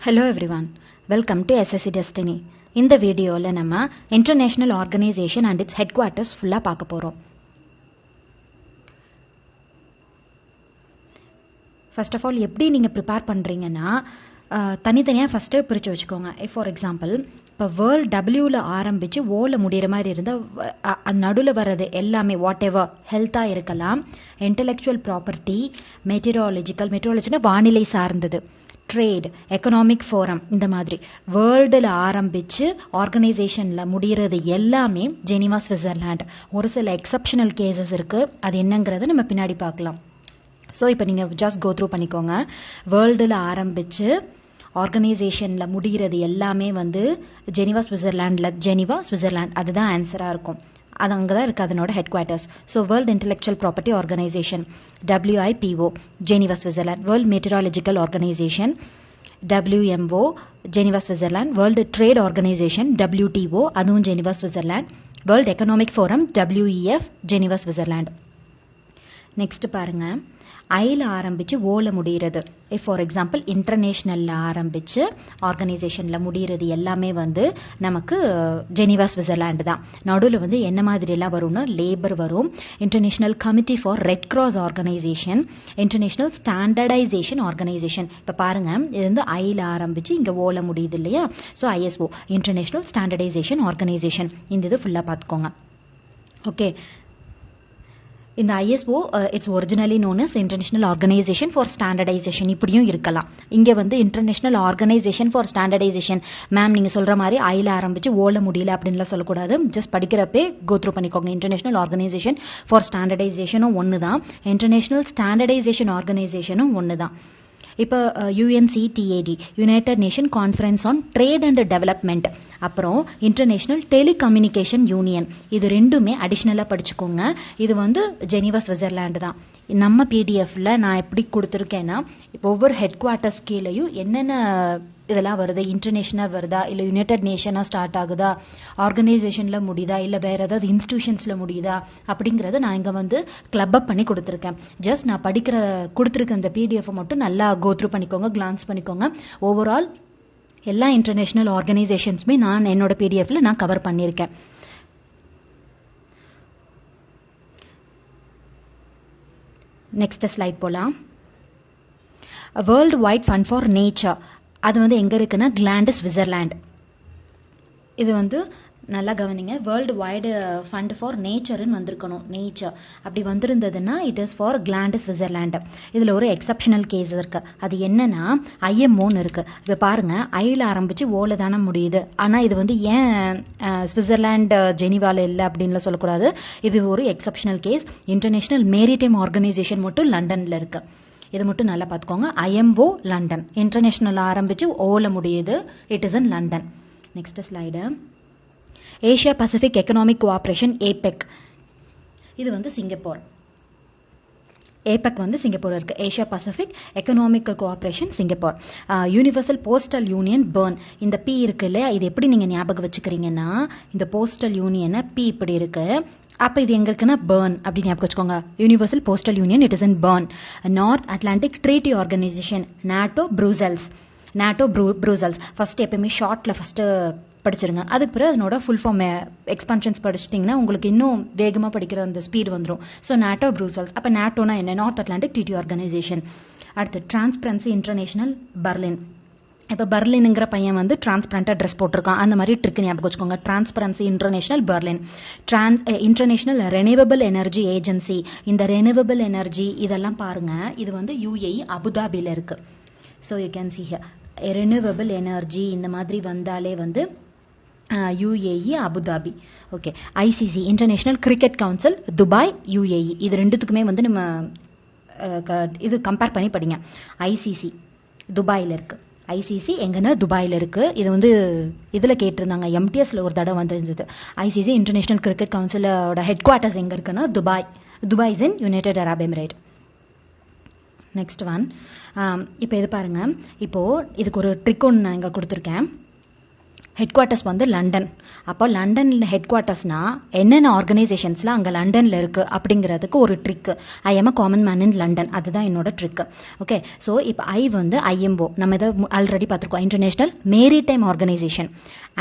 Hello everyone, welcome to SSC Destiny. இந்த வீடியோல நம்ம international organisation and it's head quarters ஃபுல்லா பார்க்க போறோம். ஃபர்ஸ்ட் ஆஃப் ஆல் எப்படி நீங்க ப்ரிப்பேர் பண்றீங்கன்னா தனித்தனியா ஃபர்ஸ்ட் பிரிச்சு வச்சுக்கோங்க. ஃபார் எக்ஸாம்பிள் இப்போ வேர்ல்ட் டபிள்யூல ஆரம்பிச்சு ஓல முடிகிற மாதிரி இருந்தால் நடுவில் வர்றது எல்லாமே வாட் எவர் ஹெல்த்தாக இருக்கலாம், இன்டெலெக்சுவல் ப்ராப்பர்ட்டி, மெட்டீரியாலஜினா வானிலை சார்ந்தது, ட்ரேட், எக்கனாமிக் ஃபோரம், இந்த மாதிரி வேர்ல்டில் ஆரம்பித்து ஆர்கனைசேஷனில் முடிகிறது எல்லாமே ஜெனீவா சுவிட்சர்லாண்ட். ஒரு சில எக்ஸப்ஷனல் கேசஸ் இருக்குது, அது என்னங்கிறத நம்ம பின்னாடி பார்க்கலாம். ஸோ இப்போ நீங்கள் ஜஸ்ட் கோ த்ரூ பண்ணிக்கோங்க. வேர்ல்டில் ஆரம்பித்து ஆர்கனைசேஷனில் முடிகிறது எல்லாமே ஜெனீவா சுவிட்சர்லாண்ட் அதுதான் ஆன்சராக இருக்கும். அது அங்கே தான் இருக்குது அதனோட head quarters. So world intellectual property organisation WIPO Geneva Switzerland, world meteorological organisation WMO Geneva Switzerland, world trade organisation WTO அதுவும் Geneva Switzerland, world economic forum WEF Geneva Switzerland. Next பாருங்க, ஐல ஆரம்பிச்சு ஓல முடிகிறது. ஃபார் எக்ஸாம்பிள் இன்டர்நேஷனல்ல ஆரம்பிச்சு ஆர்கனைசேஷன்ல முடிகிறது எல்லாமே நமக்கு Geneva Switzerland தான். நடுவில் என்ன மாதிரி எல்லாம் வரும்னா லேபர் வரும், international committee for red cross organisation, international standardisation organisation. இப்போ பாருங்க, இது ஐல ஆரம்பிச்சு இங்க ஓல முடியுது இல்லையா? So ISO international standardisation organisation. இந்த இது ஃபுல்லா பார்த்துக்கோங்க. ஓகே, இந்த ISO it's originally known as international organisation for standardisation. இப்படியும் இருக்கலாம். இங்கே international organisation for standardisation. Ma'am நீங்கள் சொல்கிற மாதிரி ஐல ஆரம்பிச்சு ஓல முடியல அப்படின்லாம் சொல்லக்கூடாது. ஜஸ்ட் படிக்கிறப்பே கோ த்ரூ பண்ணிக்கோங்க. இன்டர்நேஷனல் ஆர்கனைசேஷன் ஃபார் ஸ்டாண்டர்டைசேஷனும் ஒன்று தான், இன்டர்நேஷனல் ஸ்டாண்டர்டைசேஷன் ஆர்கனைசேஷனும் ஒன்று தான். இப்போ UNCTAD United nation conference on trade and development, அப்புறம் இன்டர்நேஷனல் டெலிகம்யூனிகேஷன் யூனியன், இது ரெண்டுமே அடிஷ்னலாக படிச்சுக்கோங்க. இது ஜெனீவா சுவிட்சர்லாண்டு தான். நம்ம PDFல நான் எப்படி கொடுத்துருக்கேன்னா ஒவ்வொரு ஹெட் குவார்ட்டர்ஸ் கீழேயும் என்னென்ன இதெல்லாம் வருது, இன்டர்நேஷனாக வருதா இல்லை யுனைடெட் நேஷனாக ஸ்டார்ட் ஆகுதா, ஆர்கனைசேஷனில் முடியுதா இல்லை வேற ஏதாவது இன்ஸ்டிடியூஷன்ஸில் முடியுதா அப்படிங்கிறத நான் இங்கே கிளப் அப் பண்ணி கொடுத்துருக்கேன். ஜஸ்ட் நான் கொடுத்துருக்க இந்த PDF மட்டும் நல்லா கோ த்ரூ பண்ணிக்கோங்க, கிளான்ஸ் பண்ணிக்கோங்க. ஓவரால் எல்லா இன்டர்நேஷனல் ஆர்கனைசேஷன்ஸுமே நான் என்னோட PDFல நான் கவர் பண்ணியிருக்கேன். நெக்ஸ்ட் ஸ்லைட் போலாம். World wide fund for nature, அது எங்க இருக்குன்னா கிளாண்டு சுவிட்சர்லாண்ட். இது நல்லா கவனிங்க, வேர்ல்டு வைடு ஃபண்ட் ஃபார் நேச்சர்னு வந்திருக்கணும். நேச்சர் அப்படி வந்திருந்ததுன்னா it is for Gland Switzerland. இதில் ஒரு எக்ஸப்ஷனல் கேஸ் இருக்கு. அது என்னன்னா IMOன்னு இருக்கு. இப்போ பாருங்க, ஐல ஆரம்பிச்சு ஓல தானே முடியுது. ஆனால் இது ஏன் சுவிட்சர்லாண்டு ஜெனீவால இல்லை அப்படின்னு சொல்லக்கூடாது. இது ஒரு exceptional case. International maritime organisation மட்டும் லண்டன்ல இருக்கு. இது மட்டும் நல்லா பார்த்துக்கோங்க. IMO லண்டன், இன்டர்நேஷனல் ஆரம்பிச்சு ஓல முடியுது, it is in London. Next slide, Asia Pacific economic cooperation APEC, இது சிங்கப்பூர். APEC சிங்கப்பூர் இருக்கு. Asia Pacific economic cooperation Singapore. Universal postal union Bern, இந்த P இருக்கு இல்லையா, இது எப்படி நீங்க ஞாபகம் வச்சுக்கிறீங்கன்னா இந்த போஸ்டல் யூனியன் P இப்படி இருக்கு, அப்போ இது எங்க இருக்குன்னா பெர்ன் அப்படி ஞாபகம் வச்சுக்கோங்க. Universal postal union it is in Bern. North Atlantic treaty organisation NATO Brussels. First எப்பயுமே ஷார்ட்ல ஃபர்ஸ்ட் படிச்சிருங்க, அதுக்கு பிறகு அதனோட ஃபுல் ஃபார்ம் எக்ஸ்பான்ஷன்ஸ் படிச்சிட்டிங்கன்னா உங்களுக்கு இன்னும் வேகமாக படிக்கிற அந்த ஸ்பீட் வந்துடும். So NATO Brussels. அப்போ நாட்டோனா என்ன? North Atlantic treaty organisation. அடுத்து டிரான்ஸ்பரன்சி இன்டர்நேஷனல் பர்லின். இப்போ பர்லினுங்கிற பையன் டிரான்ஸ்பரண்டாக ட்ரெஸ் போட்டிருக்கான், அந்த மாதிரி ட்ரிக் ஞாபகம் வச்சுக்கோங்க. Transparency international Berlin. International renewable energy agency. இந்த ரெனியூவபிள் எனர்ஜி இதெல்லாம் பாருங்க, இது UAE அபுதாபியில் இருக்கு. So you can see here renewable energy இந்த மாதிரி வந்தாலே UAE Abu Dhabi. Okay, ICC international cricket council Dubai UAE. இது ரெண்டுத்துக்குமே நம்ம இது கம்பேர் பண்ணி படிங்க. ICC துபாயில் இருக்கு, ICC எங்கன்னா துபாயில் இருக்கு. இது இதில் கேட்டிருந்தாங்க, MTSல ஒரு தடவை இருந்தது. ICC இன்டர்நேஷனல் கிரிக்கெட் கவுன்சிலோட ஹெட் குவார்ட்டர்ஸ் எங்க இருக்குன்னா Dubai is in United Arab Emirate. Next one, இப்போ இது பாருங்க, இப்போ இதுக்கு ஒரு ட்ரிக் ஒன்று நான் இங்கே கொடுத்துருக்கேன். ஹெட் குவார்ட்டர்ஸ் வந்து லண்டன். அப்போ லண்டனில் ஹெட் குவார்ட்டர்ஸ்னா என்னென்ன ஆர்கனைசேஷன்ஸ்லாம் அங்கே லண்டனில் இருக்குது அப்படிங்கிறதுக்கு ஒரு trick. I am a common man in London, அதுதான் என்னோட ட்ரிக்கு. ஓகே, ஸோ இப்போ ஐ வந்து ஐஎம்ஓ, நம்ம இதை ஆல்ரெடி பார்த்துருக்கோம், இன்டர்நேஷ்னல் மேரிடைம் ஆர்கனைசேஷன்.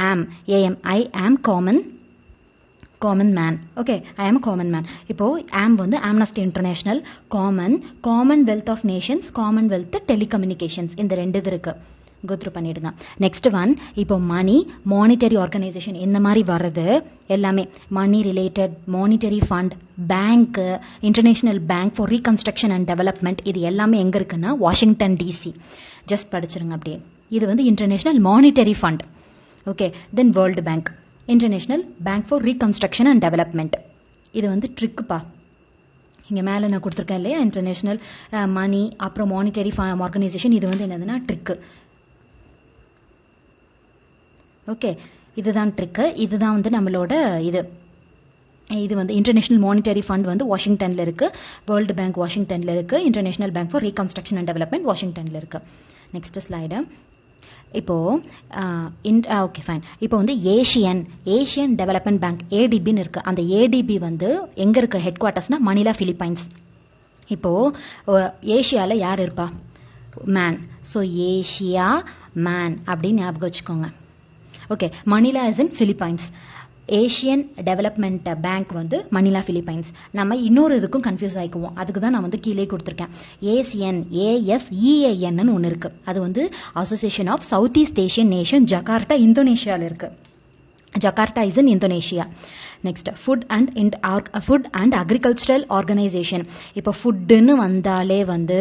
ஆம், ஏஎம், ஐ ஆம் காமன் மேன். ஓகே, ஐ ஆம் காமன் மேன். இப்போது ஆம் வந்து Amnesty international, commonwealth of nations, commonwealth telecommunications, இந்த 2 இது இருக்குது. கோத்ரூ பண்ணிடுங்க. நெக்ஸ்ட் ஒன், இப்போ மணி, மானிட்டரி ஆர்கனைசேஷன், இந்த மாதிரி வர்றது எல்லாமே மணி ரிலேட்டட், மானிட்டரி ஃபண்ட், பேங்க்கு, international bank for reconstruction and development, இது எல்லாமே எங்கே இருக்குன்னா வாஷிங்டன் டிசி. ஜஸ்ட் படிச்சிருங்க அப்படியே. இது வந்து international monetary fund. Okay, then world bank, international bank for reconstruction and development. இது வந்து ட்ரிக்குப்பா. இங்கே மேலே நான் கொடுத்துருக்கேன் இல்லையா, இன்டர்நேஷ்னல் மணி, அப்புறம் மானிட்டரி ஆர்கனைசேஷன், இது வந்து என்னதுன்னா ட்ரிக்கு. ஓகே, இதுதான் ட்ரிக்கு. இதுதான் வந்து நம்மளோட இது வந்து இன்டர்நேஷ்னல் மானிட்டரி ஃபண்ட் வந்து வாஷிங்டனில் இருக்குது, வேர்ல்டு பேங்க் வாஷிங்டனில் இருக்குது, international bank for reconstruction and development வாஷிங்டனில் இருக்குது. Next slide. இப்போது ஓகே ஃபைன். இப்போ வந்து ஏஷியன் டெவலப்மெண்ட் பேங்க், ஏடிபின்னு இருக்குது. அந்த ஏடிபி வந்து எங்கே இருக்குது ஹெட் குவார்ட்டர்ஸ்னால் மணிலா, பிலிப்பைன்ஸ். இப்போது ஏஷியாவில் யார் இருப்பா? மேன். ஸோ ஏஷியா மேன் அப்படின்னு ஞாபகம் வச்சுக்கோங்க. Okay, Manila is in Philippines. Asian development bank வந்து மணிலா, பிலிப்பைன்ஸ். நம்ம இன்னொரு இதுக்கும் கன்ஃபியூஸ் ஆகிக்குவோம், அதுக்கு தான் நான் வந்து கீழே கொடுத்துருக்கேன். ASEAN ஒன்று இருக்குது. அது வந்து association of south east Asian nation, Jakarta, இந்தோனேஷியாவில் இருக்குது. Jakarta is in Indonesia. Next food and agricultural organisation. இப்போ ஃபுட்டுன்னு வந்தாலே வந்து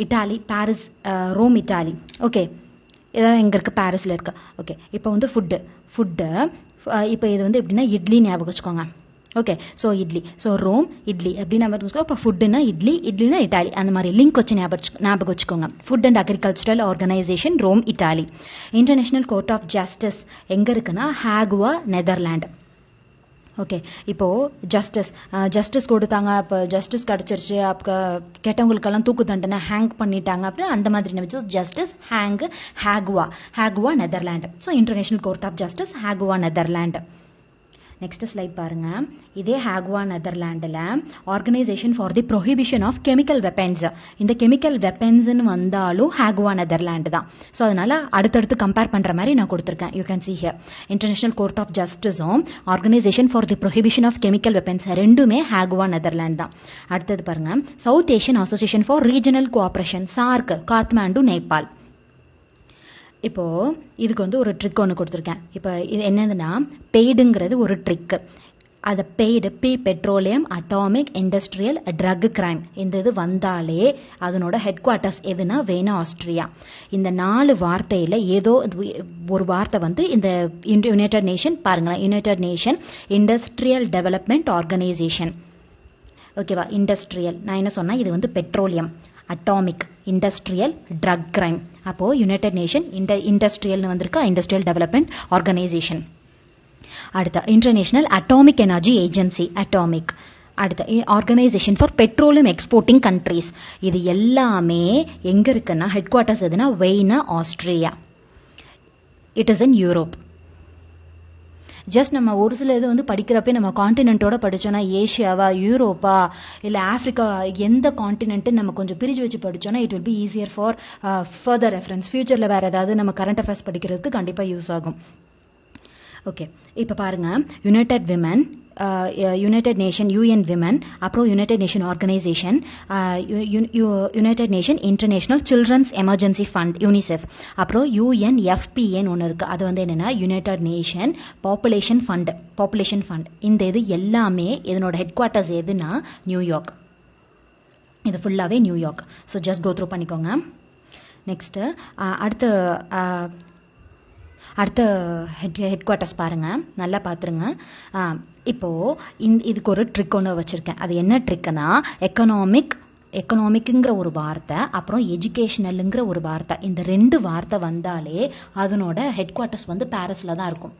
Italy, Paris, Rome, Italy. Okay, இதெல்லாம் எங்கே இருக்குது? பாரிஸில் இருக்குது. ஓகே, இப்போ வந்து ஃபுட்டு இப்போ இது வந்து எப்படின்னா இட்லி ஞாபகம் வச்சுக்கோங்க. Okay, so idli, so Rome idli அப்படின்னு ஞாபகம் வச்சுக்கோ. இப்போ ஃபுட்டுன்னா இட்லினா இட்டாலி, அந்த மாதிரி லிங்க் வச்சு ஞாபகம் வச்சுக்கோங்க. Food and agricultural organisation, Rome, Italy. International court of justice எங்கே இருக்குன்னா ஹேகுவா, நெதர்லாண்டு. ஓகே, இப்போது ஜஸ்டிஸ் கொடுத்தாங்க, இப்போ ஜஸ்டிஸ் கிடச்சிருச்சு, அப்போ கெட்டவங்களுக்கெல்லாம் தூக்கு தண்டனை ஹேங் பண்ணிட்டாங்க அப்படின்னு அந்த மாதிரி நினைச்சு justice Hague, Netherland. So international court of justice, Hague, Netherland. Next slide பாருங்க. இதே ஹேகுவா நெதர்லாண்டில் organisation for the prohibition of chemical weapons. இந்த கெமிக்கல் வெப்பன்ஸ்ன்னு வந்தாலும் ஹேகுவா நெதர்லாண்டு தான். ஸோ அதனால அடுத்தடுத்து கம்பேர் பண்ணுற மாதிரி நான் கொடுத்துருக்கேன். You can see here. International court of ஜஸ்டிஸும் organisation for the prohibition of chemical weapons ரெண்டுமே ஹேகுவா நெதர்லாண்டு தான். அடுத்தது பாருங்க, south Asian association for regional cooperation, SAARC, Kathmandu, Nepal. இப்போது இதுக்கு வந்து ஒரு ட்ரிக் ஒன்று கொடுத்துருக்கேன். இப்போ இது என்னதுன்னா பெய்டுங்கிறது ஒரு ட்ரிக்கு. அதை petroleum, atomic, industrial, drug crime, இந்த இது வந்தாலே அதனோட ஹெட் குவார்ட்டர்ஸ் எதுனா வேனா, ஆஸ்திரியா. இந்த 4 வார்த்தையில் ஏதோ ஒரு வார்த்தை வந்து இந்த யுனைடெட் நேஷன் பாருங்களேன். United nation industrial development organisation. ஓகேவா, இண்டஸ்ட்ரியல். நான் என்ன சொன்னேன், இது வந்து petroleum, atomic, industrial, drug crime. அப்போது யுனைடெட் நேஷன் இண்டஸ்ட்ரியல்னு வந்திருக்கா, இண்டஸ்ட்ரியல் டெவலப்மெண்ட் ஆர்கனைசேஷன். அடுத்த international atomic energy agency, atomic. அடுத்த organisation for petroleum exporting countries. இது எல்லாமே எங்கே இருக்குன்னா ஹெட் குவார்ட்டர்ஸ் எதுனா Vienna, Austria. It is in Europe. Just நம்ம ஒரு சில இது வந்து படிக்கிறப்பே நம்ம காண்டினென்ட்டோட படித்தோன்னா ஏஷியாவா, யூரோப்பா, இல்லை ஆஃப்ரிக்கா, எந்த காண்டினென்ட்டு நம்ம கொஞ்சம் பிரித்து வச்சு படித்தோன்னா it will be easier for further reference. ஃபியூச்சரில் வேறு ஏதாவது நம்ம கரண்ட் அஃபேர்ஸ் படிக்கிறதுக்கு கண்டிப்பாக யூஸ் ஆகும். ஓகே, இப்போ பாருங்கள், யுனைடெட் நேஷன் UN விமன், அப்புறம் United Nation organisation, United Nation international children's emergency fund, UNICEF, அப்புறம் UNFPAன்னு ஒன்று இருக்குது. அது வந்து என்னென்னா யுனைடெட் நேஷன் பாப்புலேஷன் ஃபண்ட். இந்த இது எல்லாமே இதனோட ஹெட் குவார்ட்டர்ஸ் எதுனா நியூயார்க். இது ஃபுல்லாகவே New York. So just go through பண்ணிக்கோங்க. நெக்ஸ்ட்டு அடுத்த ஹெட் குவார்ட்டர்ஸ் பாருங்கள், நல்லா பார்த்துருங்க. இப்போது இதுக்கு ஒரு ட்ரிக் ஒன்று வச்சுருக்கேன். அது என்ன ட்ரிக்குன்னா எக்கனாமிக்குங்கிற ஒரு வார்த்தை, அப்புறம் எஜுகேஷ்னலுங்கிற ஒரு வார்த்தை. இந்த 2 வார்த்தை வந்தாலே அதனோட ஹெட் குவார்ட்டர்ஸ் வந்து பாரிஸில் தான் இருக்கும்.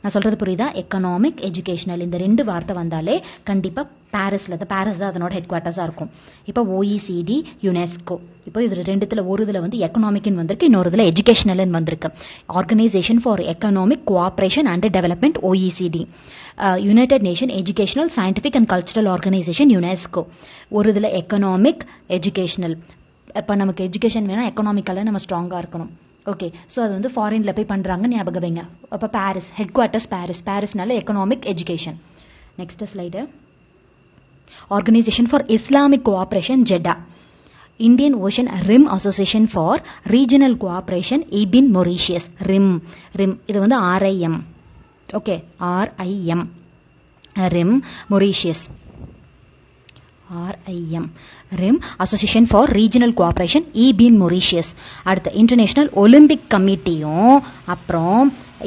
நான் சொல்கிறது புரியுதா? எக்கனாமிக், எஜுகேஷனல், இந்த 2 வார்த்தை வந்தாலே கண்டிப்பாக பாரிஸ் தான் அதனோட ஹெட் குவார்ட்டர்ஸாக இருக்கும். இப்போ OECD, யுனெஸ்கோ, இப்போ இது 2த்துல ஒரு இதில் வந்து எக்கனாமிக்னு வந்திருக்கு, இன்னொரு இதில் எஜுகேஷனல்னு வந்திருக்கு. Organisation for economic cooperation and development OECD, United nation educational, scientific and cultural organisation UNESCO. ஒரு இதில் எக்கனாமிக், எஜுகேஷனல். இப்போ நமக்கு எஜுகேஷன் வேணால் எக்கனாமிக்கலாக நம்ம ஸ்ட்ராங்காக இருக்கணும். ஓகே, ஸோ அது வந்து ஃபாரினில் போய் பண்ணுறாங்க, ஞாபகம் வைங்க. அப்போ பாரிஸ் ஹெட் குவார்ட்டர்ஸ் பாரிஸ்னால economic, education. Next slide. Organisation for Islamic Cooperation Jeddah, Indian Ocean Rim Association for regional Cooperation Ebene Mauritius. Rim இது வந்து RIM. Okay, RIM, rim Mauritius. Rim Association for regional Cooperation Ebene Mauritius. அடுத்து International Olympic கமிட்டியும் அப்புறம்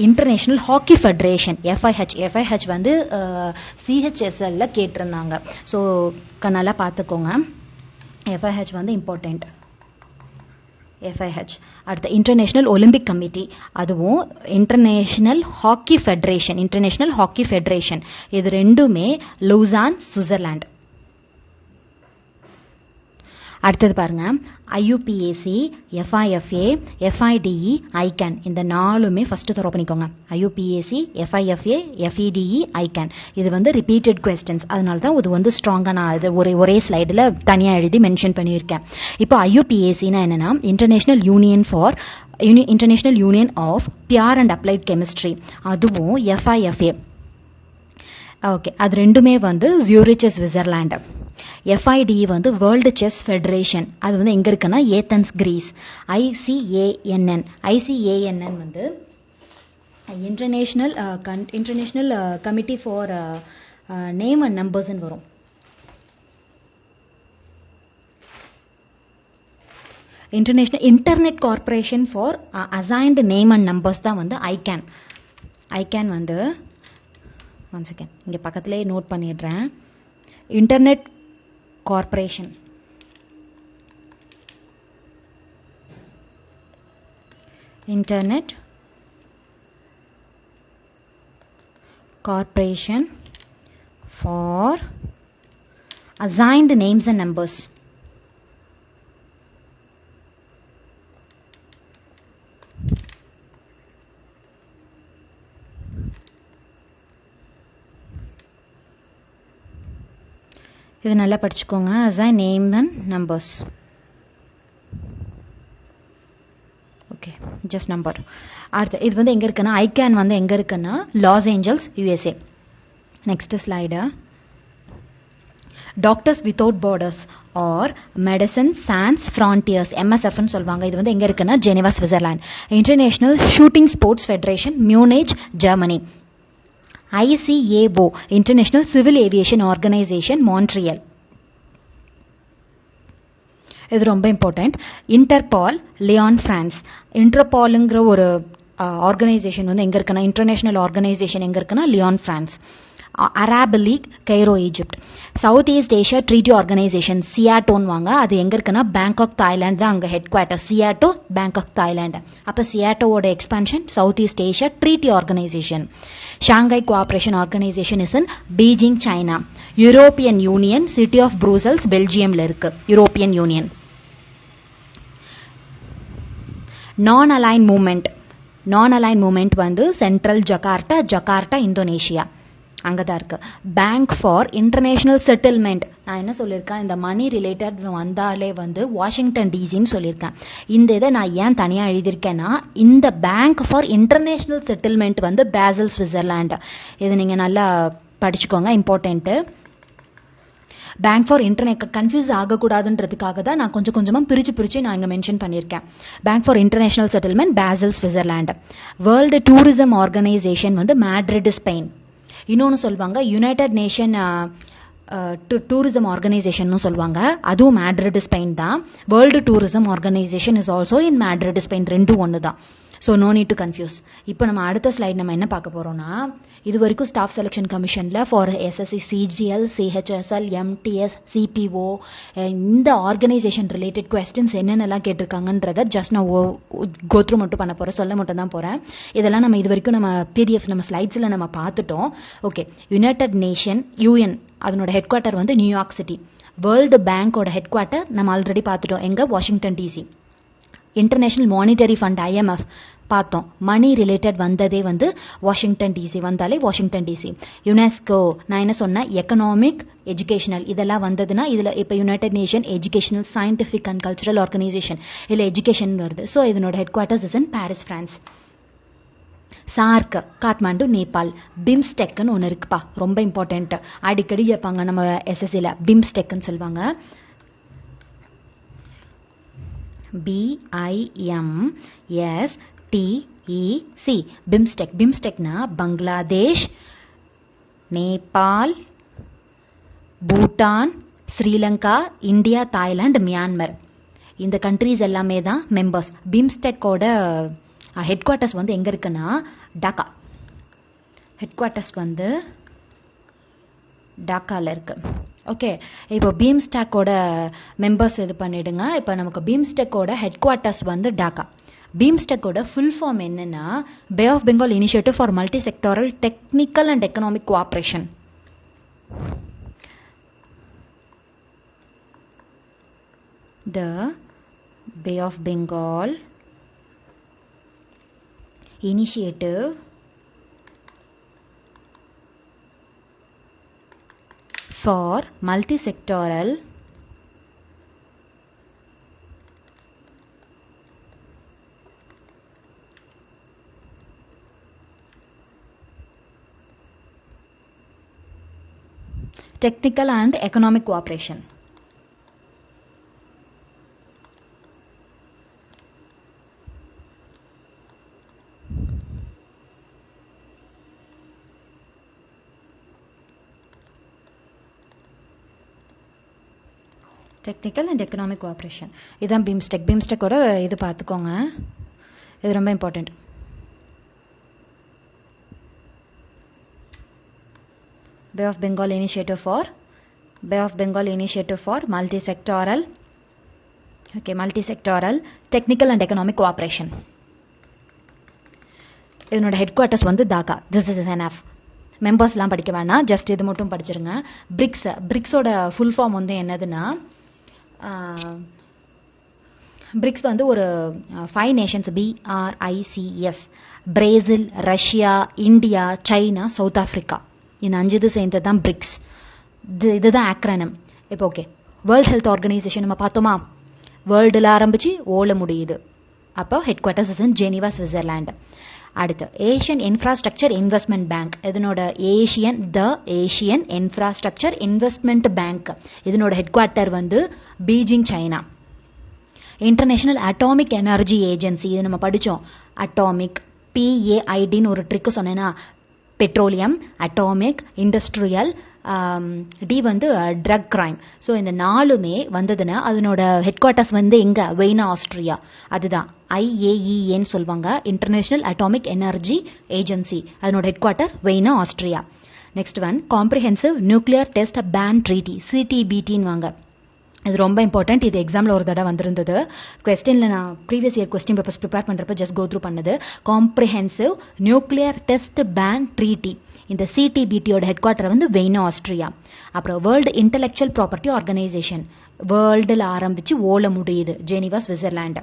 International Hockey Federation FIH வந்து CHSL கேட்டிருந்தாங்க. So நல்லா பார்த்துக்கோங்க, FIH வந்து இம்பார்ட்டண்ட். FIH. அடுத்து இன்டர்நேஷனல் ஒலிம்பிக் கமிட்டி, அதுவும் இன்டர்நேஷனல் ஹாக்கி ஃபெடரேஷன், இது ரெண்டுமே லூசான், சுவிட்சர்லாந்து. அடுத்தது பாருங்க, IUPAC, FIFA, FIDE, ICAN, இந்த 4மே ஃபர்ஸ்ட் தர பண்ணிக்கோங்க. IUPAC, FIFA, FIDE, ICAN, இது வந்து ரிப்பீட்டட் கொஸ்டின்ஸ், அதனால தான் இது வந்து ஸ்ட்ராங்காக நான் இது ஒரே ஸ்லைடில் தனியாக எழுதி மென்ஷன் பண்ணியிருக்கேன். இப்போ IUPACனா என்னன்னா international union of pure and applied chemistry, அதுவும் FIFA. ஓகே, அது ரெண்டுமே வந்து ஜூரிச், சுவிட்சர்லாந்து. FIDE வந்து வேர்ல்டு செஸ் ஃபெடரேஷன், அது வந்து எங்கே இருக்குன்னா ஏத்தன்ஸ், கிரீஸ். ICANN வந்து international committee for name and நம்பர்ஸ்ன்னு வரும். Internet corporation for assigned name and numbers தான் வந்து ICAN வந்து ஒன் செகண்ட் இங்கே பக்கத்துலேயே நோட் பண்ணிடுறேன். Internet corporation, for assigned names and numbers. இது நல்லா படிச்சுக்கோங்க. Assign name and numbers. Okay, just number. அடுத்து இது வந்து எங்கே இருக்குன்னா ICAN வந்து எங்கே இருக்குன்னா Los Angeles, USA. Next slide. Doctors without borders or Médecins Sans Frontières, MSFன்னு சொல்லுவாங்க. இது வந்து எங்கே இருக்குன்னா Geneva, Switzerland. International shooting sports federation, Munich, Germany. ICAO, international civil aviation organisation, Montreal. இது ரொம்ப இம்பார்ட்டன்ட். Interpol, Lyon, France. இன்டர்பாலுங்கிற ஒரு ஆர்கனைசேஷன் வந்து எங்கே இருக்குன்னா இன்டர்நேஷனல் ஆர்கனைசேஷன் எங்கே இருக்குன்னா Lyon, France. Arab league, Cairo, Egypt. South east Asia treaty organisation, சியாட்டோன்னு வாங்க, அது எங்கே இருக்குன்னா பேங்காக், தாய்லாந்து தான் அங்கே headquarter. SEATO, Bangkok, Thailand. அப்போ சியாட்டோவோட expansion south east Asia treaty organisation. Shanghai cooperation organisation is in Beijing, China. European union, city of Brussels, பெல்ஜியம்ல இருக்கு. European union. Non align movement வந்து சென்ட்ரல் ஜகார்ட்டா, இந்தோனேஷியா, அங்கதான் இருக்கு. Bank for international settlement, நான் என்ன சொல்லியிருக்கேன், இந்த மணி ரிலேட்டட் வந்தாலே வந்து வாஷிங்டன் டிசின்னு சொல்லியிருக்கேன். இந்த இதை நான் ஏன் தனியாக எழுதியிருக்கேன்னா, இந்த பேங்க் ஃபார் இன்டர்நேஷனல் செட்டில்மெண்ட் வந்து பேசல், சுவிட்சர்லாந்து. இது நீங்கள் நல்லா படிச்சுக்கோங்க, important. Bank for internet confuse ஆகக்கூடாதுன்றதுக்காக தான் நான் கொஞ்சம் கொஞ்சமாக பிரித்து நான் இங்கே மென்ஷன் பண்ணியிருக்கேன். Bank for international settlement, Basel, Switzerland. World tourism organisation வந்து மேட்ரிட், ஸ்பெயின். இன்னொன்று சொல்லுவாங்க யுனைடெட் நேஷன் டூரிசம் ஆர்கனைசேஷன் சொல்லுவாங்க, அதுவும் மேட்ரிட், ஸ்பெயின் தான். World tourism organisation is also in Madrid, Spain. ரெண்டும் ஒன்று தான். So no need to confuse. இப்போ நம்ம அடுத்த ஸ்லைட் நம்ம என்ன பார்க்க போகிறோம்னா, இது வரைக்கும் ஸ்டாஃப் செலெக்ஷன் கமிஷனில் for SSC, CGL, CHSL, MTS, CPO இந்த ஆர்கனைசேஷன் ரிலேட்டட் கொஸ்டின்ஸ் என்னென்னலாம் கேட்டிருக்காங்கன்றதை ஜஸ்ட் நான் கோத்ரூ மட்டும் பண்ண போகிறேன், சொல்ல மட்டும் தான் போகிறேன். இதெல்லாம் நம்ம இது வரைக்கும் நம்ம பிடிஎஃப் நம்ம ஸ்லைட்ஸில் நம்ம பார்த்துட்டோம். ஓகே, யுனைடெட் நேஷன் யூஎன் அதனோட ஹெட் குவார்ட்டர் வந்து நியூயார்க் சிட்டி. வேர்ல்டு பேங்கோட ஹெட் குவார்ட்டர் நம்ம ஆல்ரெடி பார்த்துட்டோம், எங்கே? Washington DC. International monetary fund IMF பார்த்தோம், மணி ரிலேட்டட் வந்ததே வந்து வாஷிங்டன் டிசி, வந்தாலே வாஷிங்டன் டிசி. யுனெஸ்கோ நான் என்ன சொன்னேன், எக்கனாமிக், எஜுகேஷனல் இதெல்லாம் வந்ததுன்னா இதில் இப்போ united nation educational, scientific and cultural organisation இல்லை எஜுகேஷன் வருது. ஸோ இதனோட headquarters is in Paris, France. SAARC Kathmandu, Nepal. பிம்ஸ்டெக்னு ஒன்று இருக்குப்பா, ரொம்ப இம்பார்ட்டன்ட், அடிக்கடி கேட்பாங்க நம்ம எஸ்எஸ்சியில், பிம்ஸ்டெக்னு சொல்லுவாங்க. BIMSTEC, BIMSTEC. பிம்ஸ்டெக்னா Bangladesh, Nepal, Bhutan, Sri Lanka, India, Thailand, Myanmar இந்த கண்ட்ரீஸ் எல்லாமே தான் மெம்பர்ஸ். பிம்ஸ்டெக்கோட ஹெட் குவார்ட்டர்ஸ் வந்து எங்கே இருக்குன்னா டாக்கா. ஹெட் குவார்ட்டர்ஸ் வந்து டாக்காவில் இருக்கு. ஓகே, இப்போ பீம்ஸ்டெக்கோட மெம்பர்ஸ் இது பண்ணிடுங்க. இப்போ நமக்கு பீம்ஸ்டெக்கோட ஹெட் குவார்ட்டர்ஸ் வந்து டாக்கா. பீம்ஸ்டெக்கோட ஃபுல் ஃபார்ம் என்னன்னா, bay of Bengal initiative for multi sectoral technical and economic cooperation. The bay of Bengal initiative for multi-sectoral technical and economic cooperation. Technical and economic cooperation இதுதான் பீம்ஸ்டெக். பீம்ஸ்டெக்கோட இது பார்த்துக்கோங்க, இது ரொம்ப important. Bay of Bengal initiative for multi sectoral, okay, multi sectoral technical and economic cooperation. இதனோட headquarters வந்து Dhaka. This is enough. மெம்பர்ஸ்லாம் படிக்க வேணாம், ஜஸ்ட் இது மட்டும் படிச்சிருங்க. பிரிக்ஸோட ஃபுல் ஃபார்ம் வந்து என்னதுன்னா, பிரிக்ஸ் வந்து ஒரு 5 Nations, BRICS, Brazil, Russia, India, China, south Africa, இந்த 5 இது சேர்ந்தது தான் பிரிக்ஸ். இதுதான் ஆக்ரானம். இப்போ ஓகே, வேர்ல்ட் ஹெல்த் ஆர்கனைசேஷன் நம்ம பார்த்தோமா, வேர்ல்டில் ஆரம்பிச்சு ஓல முடியுது. அப்போ headquarters is in Geneva, Switzerland. அடுத்து ஏஷியன் இன்ஃப்ராஸ்ட்ரக்சர் இன்வெஸ்ட்மெண்ட் பேங்க். இதனோட ஏஷியன் இன்ஃப்ராஸ்ட்ரக்சர் இன்வெஸ்ட்மெண்ட் பேங்க், இதனோட ஹெட் குவார்ட்டர் வந்து Beijing, China. International atomic energy agency, இது நம்ம படித்தோம். அட்டாமிக், PAIDன்னு ஒரு ட்ரிக்கு சொன்னேன்னா, பெட்ரோலியம், அட்டாமிக், இண்டஸ்ட்ரியல், டி வந்து ட்ரக் கிரைம். ஸோ இந்த 4மே வந்ததுன்னா அதனோட ஹெட் குவார்ட்டர்ஸ் வந்து எங்கே? Vienna, Austria. அதுதான் IAEAன்னு சொல்லுவாங்க, இன்டர்நேஷனல் அட்டாமிக் எனர்ஜி ஏஜென்சி. அதனோட headquarter Vienna, Austria. Next one comprehensive nuclear test ban treaty, CTBTன்னு வாங்க. இது ரொம்ப இம்பார்ட்டன்ட், இது எக்ஸாமில் ஒரு தடவை வந்திருந்தது. கொஸ்டினில் நான் previous year question papers prepare பண்ணுறப்ப ஜஸ்ட் கோ த்ரூ பண்ணது. Comprehensive nuclear test ban treaty, இந்த CTBTயோட ஹெட் குவார்ட்டர் வந்து வெய்னா, ஆஸ்ட்ரியா. அப்புறம் வேர்ல்டு இன்டெலெக்சுவல் ப்ராப்பர்ட்டி ஆர்கனைசேஷன், வேர்ல்டில் ஆரம்பித்து ஓல முடியுது, Geneva, Switzerland.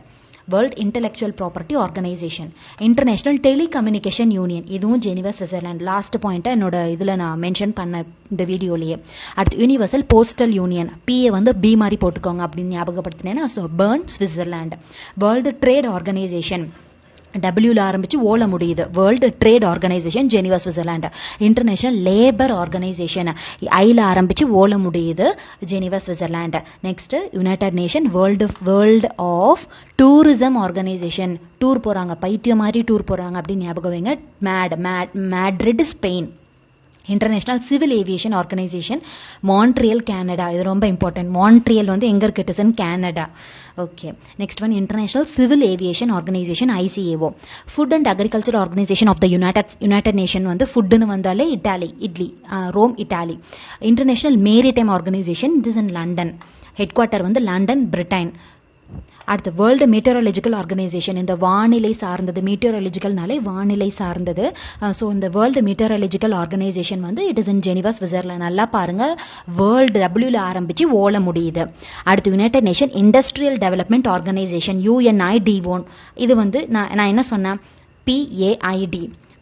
World intellectual property organisation. International telecommunication union, இதுவும் ஜெனீவா, சுவிட்சர்லாண்ட். லாஸ்ட் பாயிண்ட்டை என்னோட இதில் நான் மென்ஷன் பண்ண இந்த வீடியோலேயே. அடுத்து யூனிவர்சல் போஸ்டல் யூனியன், PA வந்து B மாதிரி போட்டுக்கோங்க அப்படின்னு ஞாபகப்படுத்தினேன்னா. So Bern, Switzerland. World trade organisation, டபிள்யூல ஆரம்பிச்சு ஓல முடியுது, world trade organisation, Geneva, Switzerland. International labour organisation, ஐல ஆரம்பிச்சு ஓல முடியுது, Geneva, Switzerland. Next united nation world of tourism organisation. Tour போறாங்க, பைத்தியம் மாதிரி டூர் போறாங்க அப்படின்னு ஞாபகம் வைங்க. Madrid, Spain. International civil aviation organisation, Montreal, Canada. இது ரொம்ப இம்பார்ட்டன்ட். மான்ட்ரியல் வந்து எங்க இருக்கு? It is in Canada. Okay, next one international civil aviation organisation ICAO. Food and agriculture organisation of the United Nation வந்து ஃபுட்டுன்னு வந்தாலே idli, Rome Italy. International maritime organisation, this in London, headquarter வந்து London, Britain. அடுத்து world meteorological organisation, இந்த வானிலை சார்ந்தது, மீட்டரோலஜிக்கல்னாலே வானிலை சார்ந்தது. ஸோ இந்த வேர்ல்டு மீட்டரோலஜிக்கல் ஆர்கனைசேஷன் வந்து it is in Geneva, Switzerland. நல்லா பாருங்க, வேர்ல்டு டபிள்யூல ஆரம்பிச்சு ஓல முடியுது. அடுத்து United nation industrial development organisation, UNIDO. இது வந்து நான் என்ன சொன்னேன், PAID,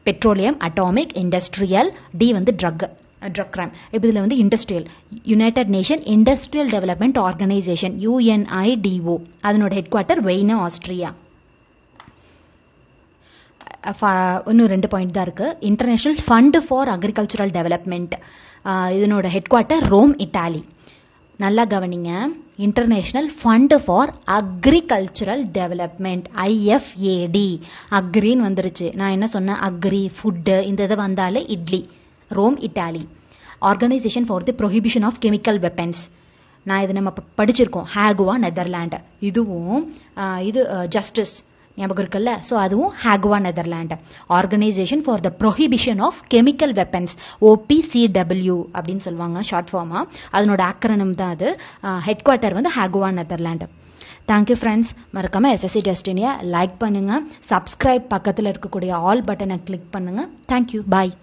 petroleum, atomic, industrial, D வந்து ட்ரக் கிரைம். இப்போ இதில் வந்து industrial, United nation industrial development organisation, UNIDO. அதனோட ஹெட் குவார்ட்டர் வெய்னா, ஆஸ்திரியா. இன்னும் 2 பாயிண்ட் தான் இருக்கு. International fund for agricultural development, இதனோட ஹெட் குவார்ட்டர் ரோம், இட்டாலி. நல்லா கவனிங்க, international fund for agricultural development, IFAD. அக்ரின்னு வந்துருச்சு. நான் என்ன சொன்னேன், அக்ரி, ஃபுட்டு, இந்த இதை வந்தாலே idli, Rome, Italy. Organisation for the prohibition of chemical weapons, நான் இது நம்ம படிச்சிருக்கோம், ஹேகுவா, நெதர்லாண்டு. இதுவும் இது ஜஸ்டிஸ் ஞாபகம் இருக்குல்ல, ஸோ அதுவும் ஹேகுவா, Netherland. Organisation for the prohibition of chemical weapons, OPCW அப்படின்னு சொல்லுவாங்க ஷார்ட் ஃபார்மா. அதனோட ஆக்ரனம் தான் அது. ஹெட் குவார்ட்டர் வந்து ஹேகுவா, நெதர்லாண்டு. Thank you friends. மறக்காமல் SSC டெஸ்டினியை லைக் பண்ணுங்கள், சப்ஸ்கிரைப், பக்கத்தில் இருக்கக்கூடிய ஆல் பட்டனை கிளிக் பண்ணுங்கள். தேங்க்யூ, பாய்.